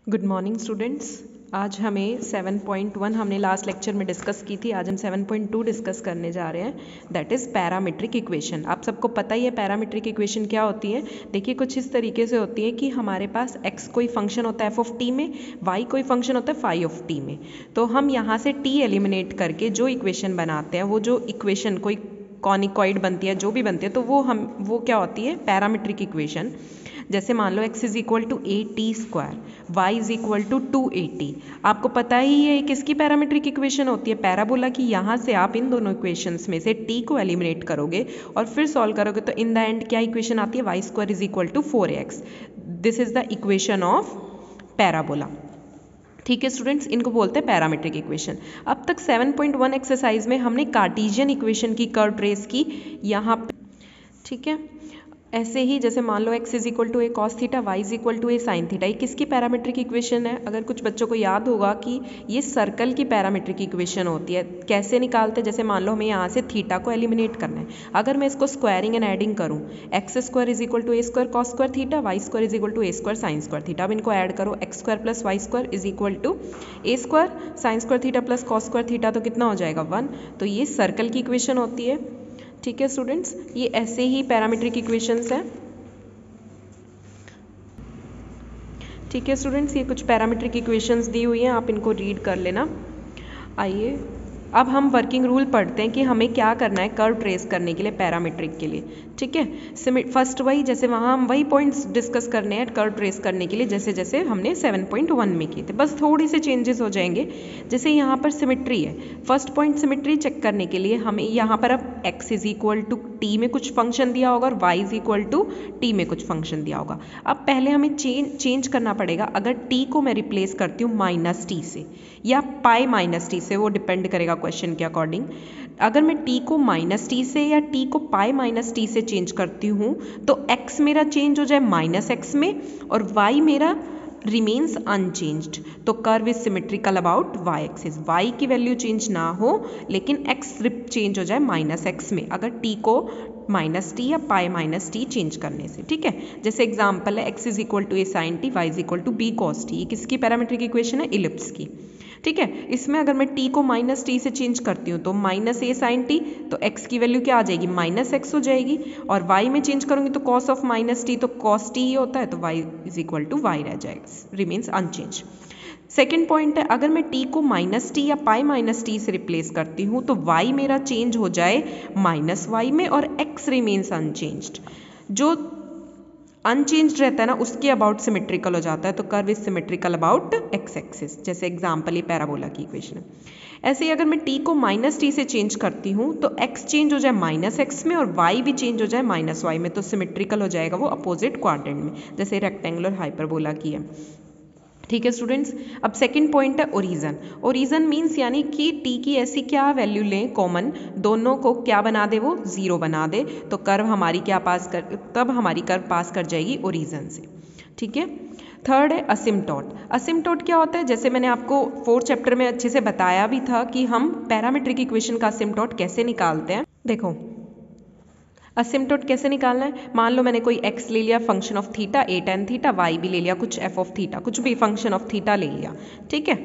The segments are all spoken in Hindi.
Good morning students. आज हमें 7.1 हमने लास्ट लेक्चर में डिस्कस की थी। आज हम 7.2 डिस्कस करने जा रहे हैं, दैट इज़ पैरामीट्रिक इक्वेशन। आप सबको पता ही है पैरामीट्रिक इक्वेशन क्या होती है। देखिए कुछ इस तरीके से होती है कि हमारे पास x कोई फंक्शन होता है f ऑफ t में, y कोई फंक्शन होता है फाई ऑफ t में। तो हम यहाँ से t एलिमिनेट करके जो इक्वेशन बनाते हैं, वो जो इक्वेशन कोई कॉनिकॉइड बनती है, जो भी बनती है, तो वो क्या होती है, पैरामीट्रिक इक्वेशन। जैसे मान लो x is equal to a t square, y is equal to 280। आपको पता ही है किसकी पैरामीट्रिक इक्वेशन होती है, पैराबोला की। यहाँ से आप इन दोनों इक्वेशंस में से t को एलिमिनेट करोगे और फिर सॉल्व करोगे तो इन द एंड क्या इक्वेशन आती है, y square is equal to 4x। This is the equation of parabola. ठीक है स्टूडेंट्स, इनको बोलते हैं पैरामीट्रिक इक्वेशन। अब तक 7.1 एक्सरसाइज में हमने कार्टेशियन इक्वेशन की कर्व ट्रेस की यहाँ पे। ठीक है, ऐसे ही जैसे मान लो x is equal to a cos theta, y is equal to a sine theta, ये किसकी पैरामीट्रिक इक्वेशन है। अगर कुछ बच्चों को याद होगा कि ये सर्कल की पैरामीट्रिक इक्वेशन होती है। कैसे निकालते हैं, जैसे मान लो हमें यहाँ से थीटा को एलिमिनेट करना है। अगर मैं इसको स्क्वायरिंग एंड एडिंग करूँ, x square is equal to a square cos square theta, y square is equal to a square sine square theta. अब इनको ऐड करो, x square plus y square is equal to a square sine square theta plus cos square theta, तो कितना हो जाएगा 1। तो ये सर्कल की इक्वेशन होती है। ठीक है स्टूडेंट्स, ये ऐसे ही पैरामीट्रिक इक्वेशंस हैं। ठीक है स्टूडेंट्स, ये कुछ पैरामीट्रिक इक्वेशंस दी हुई हैं, आप इनको रीड कर लेना। आइए अब हम वर्किंग रूल पढ़ते हैं कि हमें क्या करना है कर्व ट्रेस करने के लिए, पैरामीट्रिक के लिए। ठीक है, फर्स्ट वही जैसे वहाँ हम वही पॉइंट्स डिस्कस करने हैं कर्व ट्रेस करने के लिए, जैसे जैसे हमने 7.1 में किए थे, बस थोड़ी से चेंजेस हो जाएंगे। जैसे यहाँ पर सिमेट्री है, फर्स्ट पॉइंट सिमेट्री चेक करने के लिए हमें यहाँ पर अब x is equal to t में कुछ फंक्शन दिया होगा और y is equal to t में कुछ फंक्शन दिया होगा। अब पहले हमें चेंज करना पड़ेगा। अगर t को मैं रिप्लेस करती हूँ माइनस टी से या पाई माइनस टी से, वो डिपेंड करेगा क्वेश्चन के अकॉर्डिंग। अगर मैं t को माइनस टी से या t को पाई माइनस टी से चेंज करती हूँ तो x मेरा चेंज हो जाए माइनस एक्स में और y मेरा रिमेन्स अनचेंज्ड। तो curve is symmetrical about y axis. y की वैल्यू चेंज ना हो लेकिन x चेंज हो जाए माइनस एक्स में, अगर t को माइनस टी या पाई माइनस टी चेंज करने से। ठीक है, जैसे एग्जांपल है x is equal to a sine t, y is equal to b cos t. ये किसकी पैरामीट्रिक इक्वेशन है, इलिप्स की। ठीक है, इसमें अगर मैं t को माइनस टी से चेंज करती हूँ तो माइनस ए साइन टी, तो x की वैल्यू क्या आ जाएगी, माइनस एक्स हो जाएगी। और y में चेंज करूँगी तो कॉस ऑफ माइनस टी, तो कॉस टी ही होता है, तो y is equal to y रह जाएगा, रिमेन्स अनचेंज। सेकेंड पॉइंट है, अगर मैं t को माइनस टी या पाई माइनस टी से रिप्लेस करती हूँ तो y मेरा चेंज हो जाए माइनस वाई में और x रिमेन्स अनचेंज्ड। जो अनचेंज्ड रहता है ना उसके अबाउट सिमेट्रिकल हो जाता है, तो curve is symmetrical about x axis. जैसे एग्जांपल ये पैराबोला की इक्वेशन है। ऐसे ही अगर मैं t को माइनस टी से चेंज करती हूँ तो x चेंज हो जाए माइनस एक्स में और y भी चेंज हो जाए माइनस वाई में, तो सिमेट्रिकल हो जाएगा वो अपोजिट क्वाड्रेंट में, जैसे रेक्टेंगुलर हाइपरबोला की है। ठीक है स्टूडेंट्स, अब सेकंड पॉइंट है ओरिजन। ओरिजन मीन्स यानी कि t की ऐसी क्या वैल्यू लें कॉमन, दोनों को क्या बना दे, वो जीरो बना दे, तो कर्व हमारी क्या पास कर, तब हमारी कर्व पास कर जाएगी ओरिजन से। ठीक है, थर्ड है असिम्टोट। असिम्टोट क्या होता है, जैसे मैंने आपको 4th चैप्टर में अच्छे से बताया भी था कि हम पैरामीट्रिक इक्वेशन का असिम्टोट कैसे निकालते हैं। देखो असिम्टोट कैसे निकालना है, मान लो मैंने कोई x ले लिया function of theta A tan theta, y भी ले लिया कुछ f ऑफ थीटा, कुछ भी फंक्शन ऑफ थीटा ले लिया। ठीक है,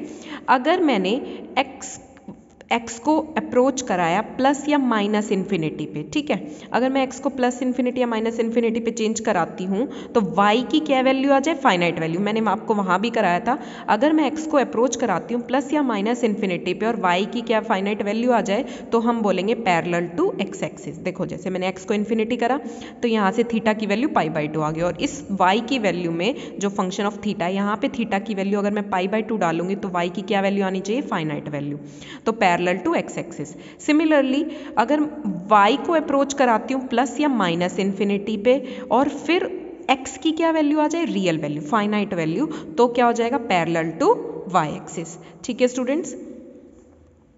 अगर मैंने x को अप्रोच कराया प्लस या माइनस इन्फिनिटी पे। ठीक है, अगर मैं x को प्लस इन्फिनिटी या माइनस इन्फिनिटी पे चेंज कराती हूँ तो y की क्या वैल्यू आ जाए, फाइनाइट वैल्यू। मैंने आपको वहाँ भी कराया था, अगर मैं x को अप्रोच कराती हूँ प्लस या माइनस इन्फिनिटी पे और y की क्या फाइनाइट वैल्यू आ जाए तो हम बोलेंगे पैरेलल टू x एक्सिस। देखो जैसे मैंने x को इन्फिनिटी करा तो यहाँ से थीटा की वैल्यू पाई बाई 2 आ गई, और इस y की वैल्यू में जो फंक्शन ऑफ थीटा, यहाँ पे थीटा की वैल्यू अगर मैं पाई बाई 2 डालूंगी तो y की क्या वैल्यू आनी चाहिए, फाइनाइट वैल्यू, तो parallel to x axis. Similarly अगर y को अप्रोच कराती हूँ प्लस या माइनस इन्फिनिटी पे और फिर x की क्या वैल्यू आ जाए, रियल वैल्यू, फाइनाइट वैल्यू, तो क्या हो जाएगा, पैरेलल टू y एक्सिस। ठीक है students,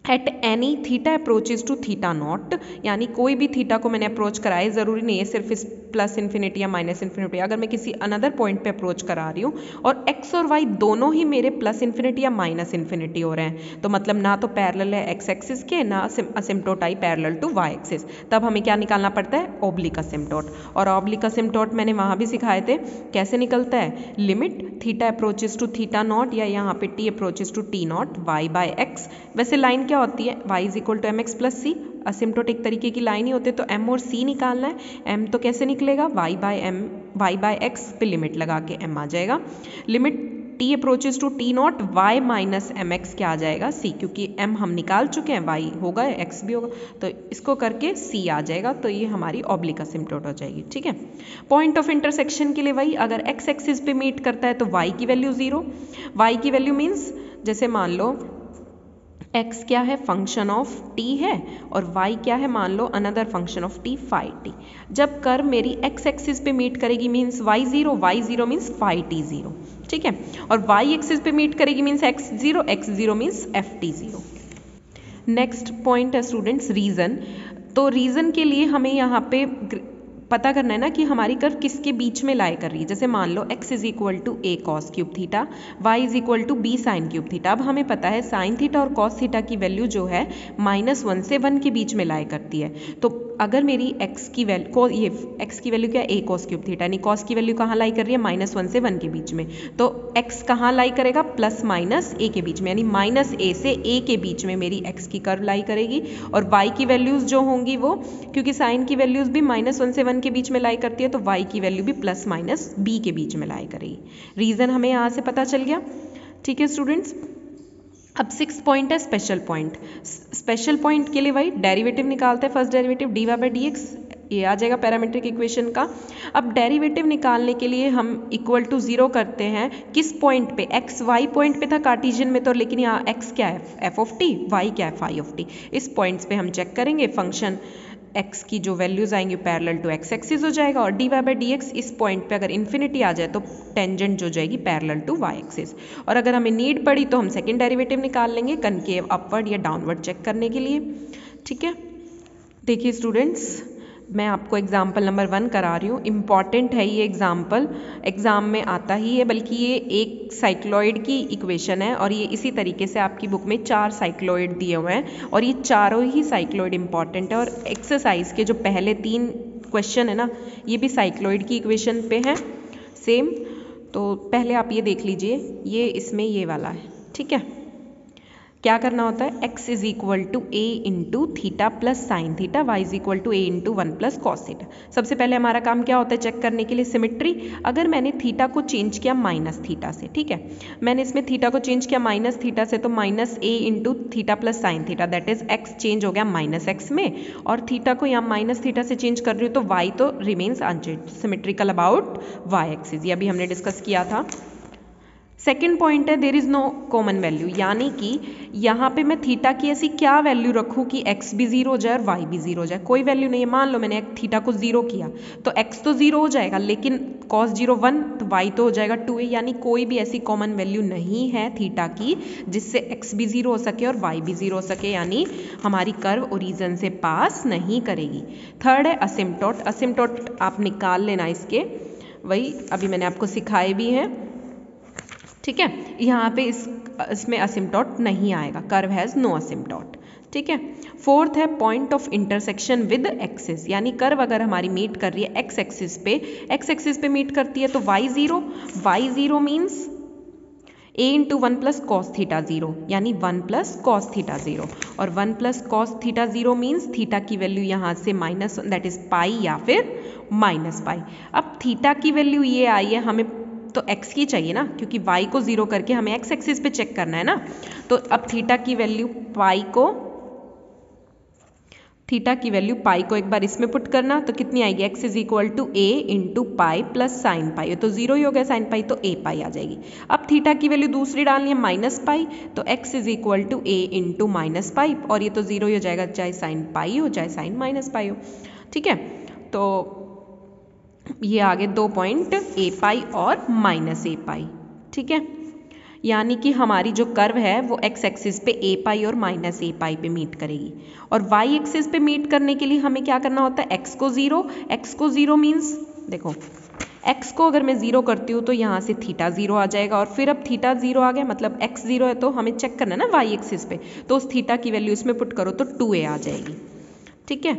at any theta approaches to theta naught, यानी कोई भी थीटा को मैंने अप्रोच कराया, ज़रूरी नहीं है सिर्फ इस प्लस इन्फिनिटी या माइनस इन्फिनिटी, अगर मैं किसी अनदर पॉइंट पे अप्रोच करा रही हूँ और एक्स और वाई दोनों ही मेरे प्लस इन्फिनिटी या माइनस इन्फिनिटी हो रहे हैं, तो मतलब ना तो पैरेलल है एक्स एक्सिस के, ना असिम्प्टोट आई पैरेलल टू वाई एक्सिस, तब हमें क्या निकालना पड़ता है, ऑब्लिक असिम्प्टोट। और ऑब्लिक असिम्प्टोट मैंने वहाँ भी सिखाए थे कैसे निकलता है, limit theta approaches to theta nought, या यहाँ पे T approaches to T nought Y by X. वैसे लाइन क्या होती है, y is equal to M X plus C, asymptote एक तरीके की लाइन ही होते, तो m और c निकालना है। m तो कैसे निकलेगा, y बाय एक्स पे लिमिट लगा के m आ जाएगा, limit t approaches to t naught y minus m x क्या आ जाएगा, c, क्योंकि m हम निकाल चुके हैं, y होगा x भी होगा, तो इसको करके c आ जाएगा, तो ये हमारी ऑब्लिक असिम्प्टोट हो जाएगी। ठीक है, पॉइंट ऑफ इंटरसेक्शन के लिए वही, अगर x एक्सिस पे मीट करता है तो y की वैल्यू 0, y की वैल्यू मीन्स जैसे मान लो x क्या है, फंक्शन ऑफ t है, और y क्या है, मान लो another function of t phi t। जब कर्व मेरी x एक्सिस पे मीट करेगी means y 0 means phi t 0, ठीक है, और y एक्सिस पे मीट करेगी means x 0 means f t 0। Next point है स्टूडेंट्स रीजन। तो रीजन के लिए हमें यहाँ पे पता करना है ना कि हमारी कर्व किसके बीच में लाई कर रही है। जैसे मान लो x is equal to a cos cube theta, y is equal to b sine cube theta. अब हमें पता है साइन थीटा और कॉस थीटा की वैल्यू जो है -1 से 1 के बीच में लाई करती है। तो अगर मेरी x की वैल्यू, ये x की वैल्यू क्या है, a कॉस क्यूब थीटा, यानी कॉस की वैल्यू कहाँ लाई कर रही है, -1 से 1 के बीच में, तो x कहाँ लाई करेगा, प्लस माइनस a के बीच में, यानी -a से a के बीच में मेरी x की कर्व लाई करेगी। और y की वैल्यूज जो होंगी वो, क्योंकि साइन की वैल्यूज भी -1 से 1 के बीच में लाई करती है, तो y की वैल्यू भी प्लस माइनस b के बीच में लाई करेगी। रीजन हमें यहाँ से पता चल गया। ठीक है स्टूडेंट्स, अब 6 पॉइंट है स्पेशल पॉइंट। स्पेशल पॉइंट के लिए वही डेरिवेटिव निकालते हैं, first derivative dy by D x, ये आ जाएगा पैरामीट्रिक इक्वेशन का। अब डेरिवेटिव निकालने के लिए हम इक्वल टू 0 करते हैं किस पॉइंट पे, एक्स वाई पॉइंट पे था कार्टेशियन में, तो लेकिन यहाँ x क्या है, f ऑफ t, y क्या है, फाई ऑफ t। इस पॉइंट्स पे हम चेक करेंगे फंक्शन x की जो वैल्यूज आएंगी पैरेलल टू x एक्सिस हो जाएगा, और dy बाई डी एक्स इस पॉइंट पे अगर इन्फिनिटी आ जाए तो टेंजेंट जो जाएगी पैरेलल टू y एक्सिस। और अगर हमें नीड पड़ी तो हम सेकंड डेरिवेटिव निकाल लेंगे कनकेव अपवर्ड या डाउनवर्ड चेक करने के लिए। ठीक है, देखिए स्टूडेंट्स, मैं आपको एग्जाम्पल नंबर 1 करा रही हूँ। इम्पॉर्टेंट है ये एग्जाम्पल, एग्जाम में आता ही है, बल्कि ये एक साइक्लॉइड की इक्वेशन है, और ये इसी तरीके से आपकी बुक में 4 साइक्लॉइड दिए हुए हैं, और ये चारों ही साइक्लॉइड इम्पॉर्टेंट है। और एक्सरसाइज के जो पहले 3 क्वेश्चन है ना, ये भी साइक्लॉइड की इक्वेशन पे है सेम। तो पहले आप ये देख लीजिए, ये इसमें ये वाला है। ठीक है, क्या करना होता है, x is equal to a into theta plus sine theta, y is equal to a into 1 plus cos theta. सबसे पहले हमारा काम क्या होता है, चेक करने के लिए सिमेट्री। अगर मैंने थीटा को चेंज किया माइनस थीटा से, ठीक है, मैंने इसमें थीटा को चेंज किया माइनस थीटा से, तो minus a into theta plus sine theta, that is x change हो गया माइनस x में, और थीटा को यहाँ माइनस थीटा से चेंज कर रही हूँ तो y तो remains unchanged, symmetrical about y axis, ये अभी हमने डिस्कस किया था। सेकेंड पॉइंट है there is no common value, यानी कि यहाँ पे मैं थीटा की ऐसी क्या वैल्यू रखूँ कि x भी 0 हो जाए और y भी 0 हो जाए। कोई वैल्यू नहीं है, मान लो मैंने थीटा को 0 किया तो x तो 0 हो जाएगा, लेकिन cos 0 1 तो y तो हो जाएगा 2a, यानी कोई भी ऐसी कॉमन वैल्यू नहीं है थीटा की जिससे x भी 0 हो सके और y भी 0 हो सके, यानी हमारी कर्व ओरिजिन से पास नहीं करेगी। थर्ड है असिम्प्टोट। असिम्प्टोट आप निकाल लेना इसके, वही अभी मैंने आपको सिखाए भी हैं। ठीक है, यहाँ पे इसमें असिम्प्टोट नहीं आएगा, कर्व हैज़ नो असिम्प्टोट। ठीक है, फोर्थ है point of intersection with axis, यानी कर्व अगर हमारी मीट कर रही है एक्स एक्सिस पे मीट करती है तो y 0 means a into 1 plus cos theta 0, यानी 1 प्लस कॉस थीटा 0, और 1 plus cos theta 0 means theta की वैल्यू यहाँ से माइनस, दैट इज पाई या फिर माइनस पाई। अब थीटा की वैल्यू ये आई है, हमें तो x की चाहिए ना, क्योंकि y को 0 करके हमें x एक्सिस पे चेक करना है ना। तो अब थीटा की वैल्यू पाई को एक बार इसमें पुट करना, तो कितनी आएगी, x is equal to a into pi plus sine pi, तो 0 ही हो गया साइन पाई, तो a पाई आ जाएगी। अब थीटा की वैल्यू दूसरी डालनी है माइनस पाई, तो x is equal to a into minus pi, और ये तो 0 ही हो जाएगा, चाहे साइन पाई हो चाहे साइन माइनस पाई हो। ठीक है, तो ये आगे 2 पॉइंट a पाई और माइनस a पाई। ठीक है, यानी कि हमारी जो कर्व है वो एक्स एक्सिस पे ए पाई और माइनस ए पाई पे मीट करेगी, और वाई एक्सिस पे मीट करने के लिए हमें क्या करना होता है, एक्स को ज़ीरो मीन्स देखो x को अगर मैं ज़ीरो करती हूँ तो यहाँ से थीटा ज़ीरो आ जाएगा, और फिर अब थीटा ज़ीरो आ गया मतलब x ज़ीरो है, तो हमें चेक करना है ना y एक्सिस पे, तो उस थीटा की वैल्यू इसमें पुट करो तो 2a आ जाएगी। ठीक है,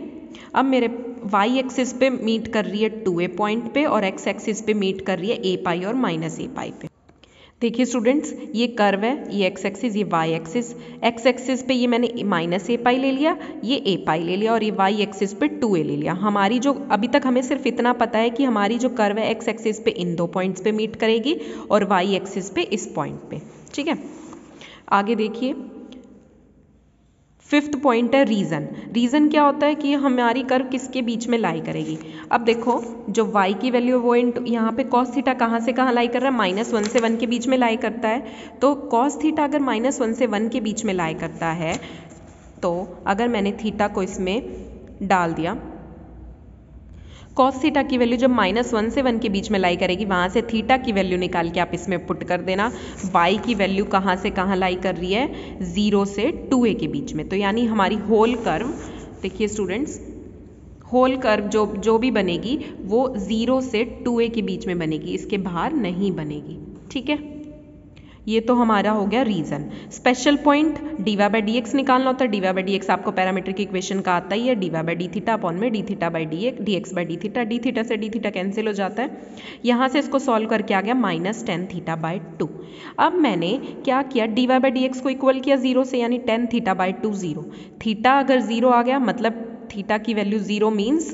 अब मेरे y एक्सिस पे मीट कर रही है 2a पॉइंट पे, और x एक्सिस पे मीट कर रही है a पाई और माइनस a पाई पे। देखिए स्टूडेंट्स, ये कर्व है, ये x एक्सिस, ये y एक्सिस। x एक्सिस पे ये मैंने माइनस ए पाई ले लिया, ये ए पाई ले लिया, और ये y एक्सिस पे 2a ले लिया। हमारी जो अभी तक हमें सिर्फ इतना पता है कि हमारी जो कर्व है x एक्सिस पे इन दो पॉइंट्स पे मीट करेगी और y एक्सिस पे इस पॉइंट पे। ठीक है, आगे देखिए, फिफ्थ पॉइंट है रीज़न। रीज़न क्या होता है कि हमारी कर्व किसके बीच में लाई करेगी। अब देखो जो y की वैल्यू वो यहाँ पे cos थीटा कहाँ से कहाँ लाई कर रहा है, -1 से 1 के बीच में लाई करता है। तो cos थीटा अगर -1 से 1 के बीच में लाई करता है, तो अगर मैंने थीटा को इसमें डाल दिया, cos थीटा की वैल्यू जब -1 से 1 के बीच में लाई करेगी, वहाँ से थीटा की वैल्यू निकाल के आप इसमें पुट कर देना। y की वैल्यू कहाँ से कहाँ लाई कर रही है, 0 से 2a के बीच में। तो यानी हमारी होल कर्व, देखिए स्टूडेंट्स, होल कर्व जो भी बनेगी वो 0 से 2a के बीच में बनेगी, इसके बाहर नहीं बनेगी। ठीक है, ये तो हमारा हो गया region. Special point dy by D X निकालना होता है। dy बाई डी एक्स आपको पैरामीट्रिक इक्वेशन का आता ही है, dy by D theta upon में D theta by D X by D theta से डी थीटा कैंसिल हो जाता है। यहाँ से इसको सॉल्व करके आ गया -tan थीटा बाई 2। अब मैंने क्या किया, dy बाई डी एक्स को इक्वल किया 0 से, यानी tan थीटा बाई 2 0। थीटा अगर 0 आ गया मतलब थीटा की वैल्यू 0 मीन्स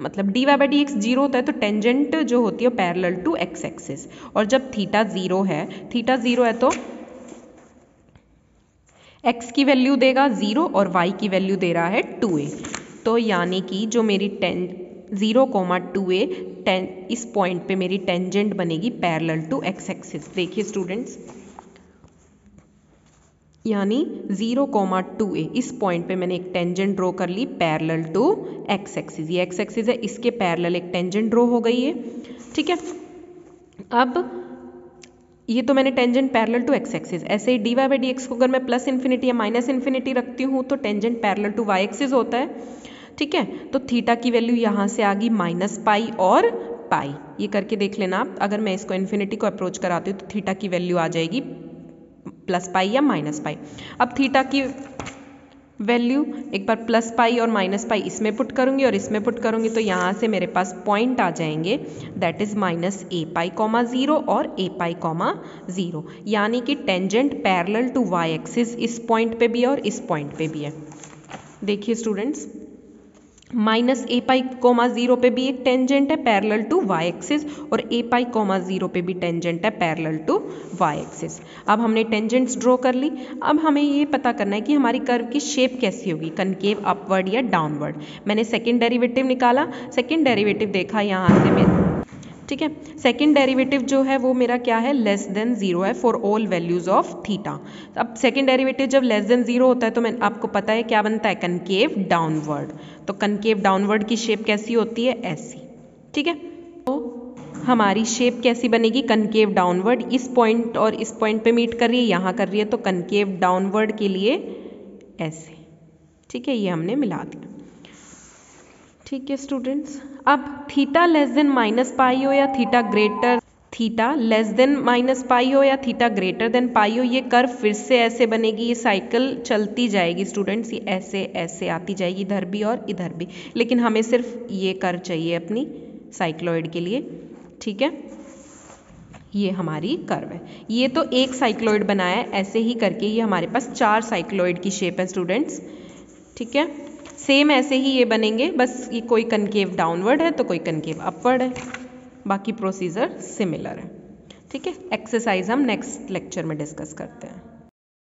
मतलब dy बाई डी एक्स 0 होता है तो टेंजेंट जो होती है पैरेलल टू x एक्सिस, और जब थीटा 0 है तो x की वैल्यू देगा 0 और y की वैल्यू दे रहा है 2a। तो यानी कि जो मेरी 0,2a इस पॉइंट पे मेरी टेंजेंट बनेगी पैरेलल टू x एक्सिस। देखिए स्टूडेंट्स, यानी 0,2a इस पॉइंट पे मैंने एक टेंजेंट ड्रॉ कर ली पैरेलल टू x एक्सिस। ये x एक्सिस है, इसके पैरेलल एक टेंजेंट ड्रॉ हो गई है। ठीक है, अब ये तो मैंने tangent parallel to x axis. ऐसे ही dy बाई डी एक्स को अगर मैं प्लस इन्फिनिटी या माइनस इन्फिनिटी रखती हूँ तो tangent parallel to y axis होता है। ठीक है, तो थीटा की वैल्यू यहाँ से आ गई -पाई और पाई। ये करके देख लेना आप, अगर मैं इसको इन्फिनिटी को अप्रोच कराती हूँ तो थीटा की वैल्यू आ जाएगी +पाई या -पाई। अब थीटा की वैल्यू एक बार +पाई और -पाई इसमें पुट करूंगी और इसमें पुट करूंगी, तो यहाँ से मेरे पास पॉइंट आ जाएंगे, दैट इज -a पाई, 0 और a पाई, 0। यानी कि tangent parallel to y axis इस पॉइंट पे भी है और इस पॉइंट पे भी है। देखिए स्टूडेंट्स, -a पाई, 0 पे भी एक टेंजेंट है पैरेलल टू y एक्सिस, और a पाई, 0 पे भी टेंजेंट है पैरेलल टू y एक्सिस। अब हमने टेंजेंट्स ड्रॉ कर ली। अब हमें ये पता करना है कि हमारी कर्व की शेप कैसी होगी, कनकेव, अपवर्ड या डाउनवर्ड। मैंने सेकंड डेरिवेटिव निकाला, सेकंड डेरिवेटिव देखा यहाँ से मैं, ठीक है, सेकंड डेरिवेटिव जो है वो मेरा क्या है, <0 है for all values of theta. अब सेकंड डेरिवेटिव जब <0 होता है तो मैं आपको पता है क्या बनता है, कनकेव डाउनवर्ड। तो कनकेव डाउनवर्ड की शेप कैसी होती है, ऐसी। ठीक है, तो हमारी शेप कैसी बनेगी, कनकेव डाउनवर्ड। इस पॉइंट और इस पॉइंट पे मीट कर रही है, यहाँ कर रही है, तो कनकेव डाउनवर्ड के लिए ऐसे। ठीक है, ये हमने मिला दिया। ठीक है स्टूडेंट्स, अब थीटा -पाई हो या थीटा -पाई हो या थीटा पाई हो, ये कर्व फिर से ऐसे बनेगी, ये साइकिल चलती जाएगी स्टूडेंट्स, ये ऐसे ऐसे आती जाएगी, इधर भी और इधर भी। लेकिन हमें सिर्फ ये कर्व चाहिए अपनी साइक्लॉइड के लिए। ठीक है, ये हमारी कर्व है। ये तो एक साइक्लॉइड बनाया है, ऐसे ही करके ये हमारे पास 4 साइक्लॉइड की शेप है स्टूडेंट्स। ठीक है, सेम ऐसे ही ये बनेंगे, बस ये कोई कनकेव डाउनवर्ड है तो कोई कनकेव अपवर्ड है, बाकी प्रोसीजर सिमिलर है। ठीक है, एक्सरसाइज हम नेक्स्ट लेक्चर में डिस्कस करते हैं।